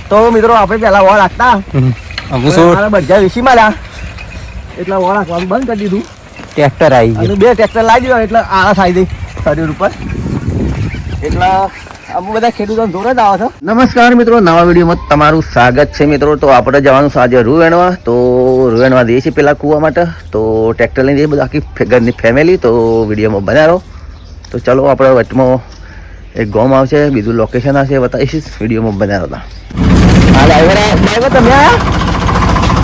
તો મિત્રો આપણે પેલા વોળ રાખતા બધા વેચી માર્યા એટલે વોળ રાખવાનું બંધ કરી દીધું. ટ્રેક્ટર આવી ગયું, 2 ટ્રેક્ટર લાવી દીધા એટલે આળસ આવી ગઈ શરીર ઉપર. એટલે અમુક બધા ખેડૂતો જોર જ આવે છે. નમસ્કાર મિત્રો, નવા વિડીયોમાં તમારું સ્વાગત છે મિત્રો. તો આપણે જવાનું છે આજે રૂ વેણવા. તો રૂ વેણવા જઈએ છીએ પેલા કૂવા માટે. તો ટ્રેક્ટર લઈને જઈએ બધા આખી ઘરની ફેમિલી. તો વિડીયોમાં બનાવો. તો ચલો આપણે વચમાં એક ગામ આવશે, બીજું લોકેશન આવશે, બતાવીશ વિડીયોમાં બનાવો. હા ડ્રાઈવર તમે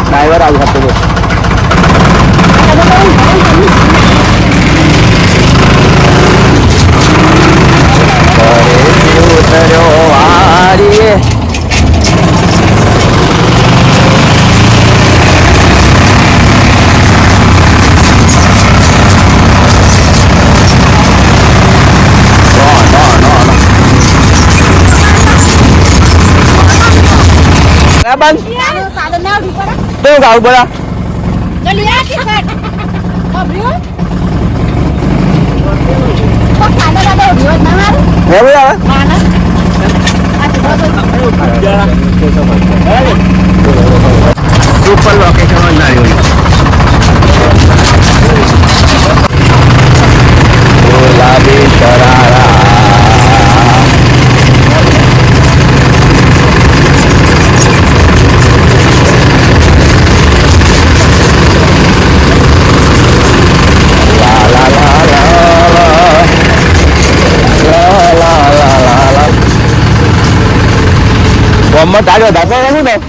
ડ્રાઈવર આવી શકતો હતો. Tuh kau bola. Lihat kan. Ngobrol. Kok ada udah nangar? Ya bola. Mana? Super location mana ini? Bola bicara. Mama tak ada apa kamu nih?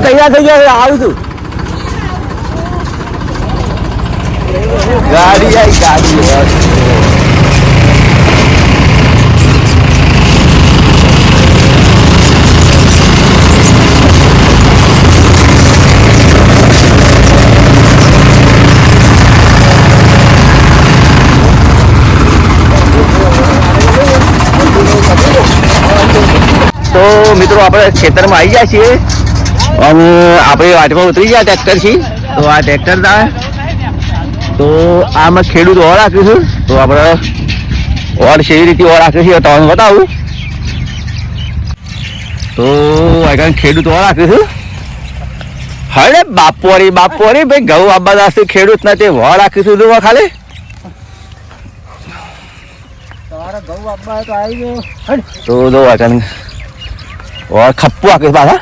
તૈયાર થઈ ગયા, આવું છું. ગાડી આવી, ગાડી તો મિત્રો આપણે ખેતરમાં આવી જાય છીએ અને આપણે વાટમાં ઉતરી ગયા ટ્રેક્ટર થી. તો આ ટ્રેક્ટર થાય તો આમાં ખેડૂત ઓર રાખ્યું છું. તો આપણે ઓર કેવી રીતે ઓર રાખ્યું છે તમને બતાવું. તો આગળ ખેડૂત ઓર રાખ્યું છું. હરે બાપોરી બાપોરી ભાઈ ઘઉં આબા દાસે ખેડૂત ના તે વળ રાખ્યું છું. જોવા ખાલી તો જો આગળ और खप्पू आके पासा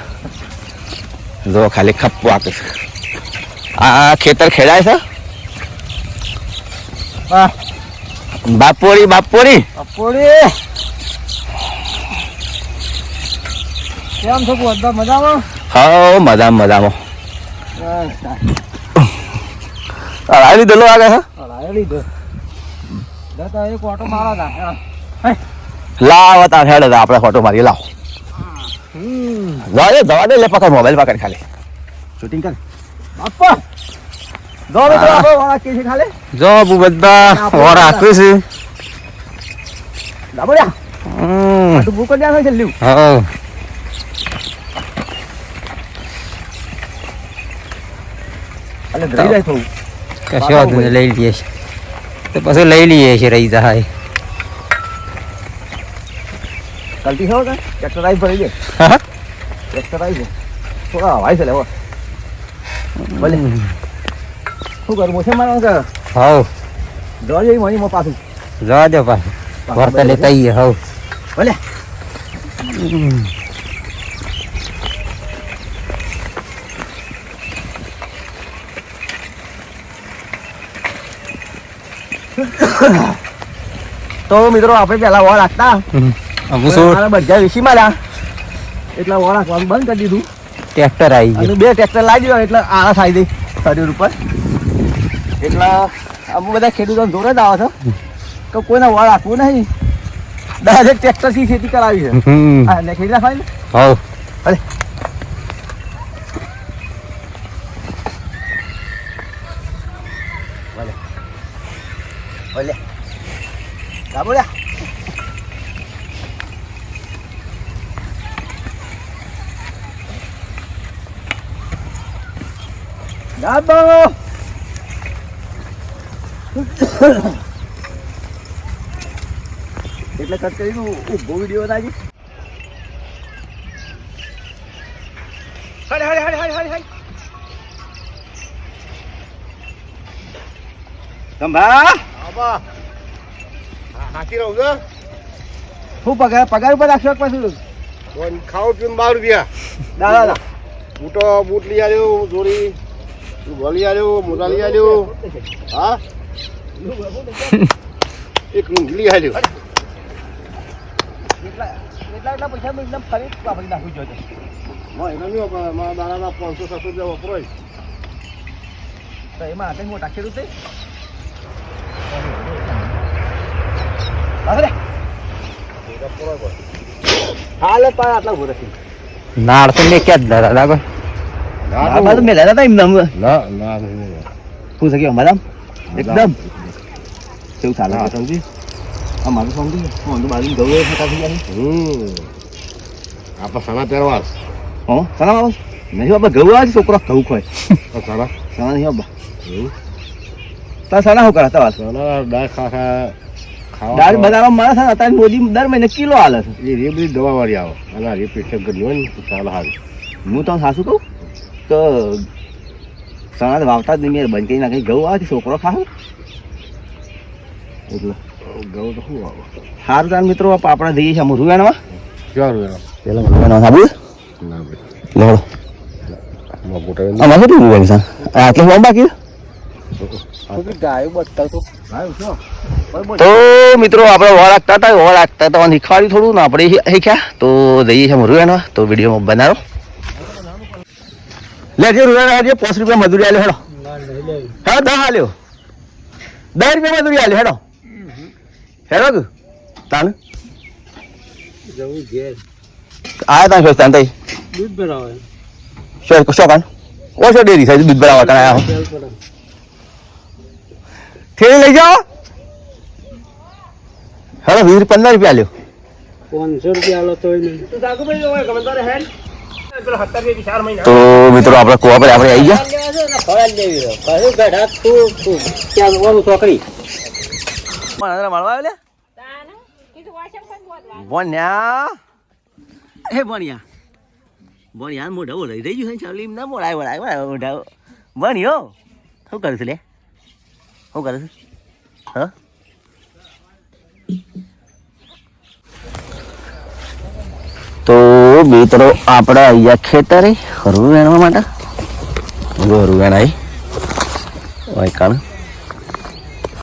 जो खाली खप्पू आके आ खेतर खेड़ाय છે. બાપોરી બાપોરી બાપોરી કેમ છો બધા મજામાં? હા મજામાં મજામાં. અરાઈ લીધો આગળ છે. અરાઈ લીધો જતા એક ઓટો મારા જા. લાવ તા હેડ આપણે ફોટો મારી લાવ. જવા દે લે, પકડ મોબાઈલ પકડ ખાલી શૂટિંગ કર. બાપા જો મિત્રો આપણે વાળા કે છે ખાલી જો બધા વાળા આખું છે. લાબોડ્યા તો બુક કરી છે લીવ. હા અલે ધરી જાય તો કશો વાત લઈ લઈએ છે. તો પછી લઈ લઈએ છે રહી જાય. ગલતી हो गई ट्रैक्टर आई भरी दे. हां ट्रैक्टर आई दे थोड़ा हवाई से ले वो बोले શું કરું મોસે મારવા કે હાઉ જો જઈ મણી મો પાછું જવા દે પાછું વર્તા લેતા આઈએ. હાઉ બોલે તો મિત્રો આપણે પેલા વોળ રાખતા બધા વેચી માર્યા એટલે વોળ રાખવાનું બંધ કરી દીધું. ટ્રેક્ટર આવી ગયું, 2 ટ્રેક્ટર લાવી દીધા એટલે આળસ આવી ગઈ શરીર ઉપર. એટલે અમુક બધા ખેડૂતો જોર જ આવે છે કે કોઈને વોળ રાખવું નહીં, ડાયરેક્ટ ટ્રેક્ટર થી ખેતી કરાવી છે. હા ને ખેતી નાખવાની ને. હા ભલે ભલે ભલે આબો એટલે કટ કરી દઉં ઉભો વિડીયો તાજી હરે હરે હરે હરે હરે હરે કંભા આબા હાથી રહું છું હું પગાર ઉપર રાખશો પાછું કોણ ખાવ પીને 12 રૂપિયા દાદા બૂટો બૂટ લઈ આવ્યો જોડી ગોળી આવ્યો મોટા લઈ આવ્યો હા એક લઈ આવ્યો એટલા પૈસા મેં એકદમ ફરી વાપરી નાખું જોઈએ એના નહીં વાપરે મારા દાદાના 500-700 રૂપિયા વપરાય તો એમાં હાથે મોટા ખેડૂત છે હાલ પણ આટલા ઉભો રહેશે નાળ તો મેં ક્યાં જ દાદા કોઈ તો મેં લેતા હતા એમને ના ના નહીં શું છે કે અમારા એકદમ કેવું ચાલે સમજી અમારું સમજી હું તો બાજુ ગૌ થતા થઈ જાય આપણે સાના પહેરવા હો સલામ આવો નહીં બાબા ગૌ આવે છોકરો ઘઉં ખોય સાના સણા નહીં બાબા તાર સણા શું કરે તમારે સાના દાળ ખાખા દાળ બનાવવા માણસ છે અત્યારે મોદી દર મહિને કિલો હાલે છે એ રે બધી દવાવાળી આવે અને આ રે પેશન કરી હોય ને તો સારા હારી હું તમને સાસુ કહું તો સણા વાવતા જ નહીં મેં બંધ કરી નાખી ઘઉં આવે છે છોકરો ખાવ એટલે ઘઉં તો શું આવે સારું તાર મિત્રો આપણે જઈએ છીએ અમે રૂવાણમાં ક્યાં રૂવેલા પેલા રૂવાણમાં સાબુ ના ભાઈ લેવડો મોટા આમાં શું રૂવાણી છે આટલે હું બાકી ગાયો બતાવતો તો મિત્રો આપણે વળાગતા હતા વળાગતા હતા શીખવાડ્યું થોડું ને આપણે શીખ્યા તો જઈએ છીએ રૂવાણમાં તો વિડીયોમાં બનાવો લેજે રૂવાણા આજે 5 રૂપિયા મજૂરી આલ્યો હેડો હા 10 આલ્યો 10 રૂપિયા મજૂરી આલ્યો હેડો હેડો કે તાન જવું ઘેર આયા તા શોસ્તાન તઈ દૂધ ભરાવે શો કાન ઓછો ડેરી થાય દૂધ ભરાવા કાન આયા થેલી લઈ જાઓ હેડો 15 રૂપિયા આલ્યો 500 રૂપિયા આલો તોય નહીં તો મિત્રો આપણે કુવા પર આપણે આવી ગયા છોકરી મળવા આવે ભણ્યા હે ભણ્યા મોઢા બોલાઈ રહી ગયું ચાલી એમ ના મોડાય મોઢા ભણ્યો શું કરે છે લે શું કરે છે હા તો મિત્રો આપણે અહીંયા ખેતરે હરવું વેણવા માટે હરવું વેણાય કાણ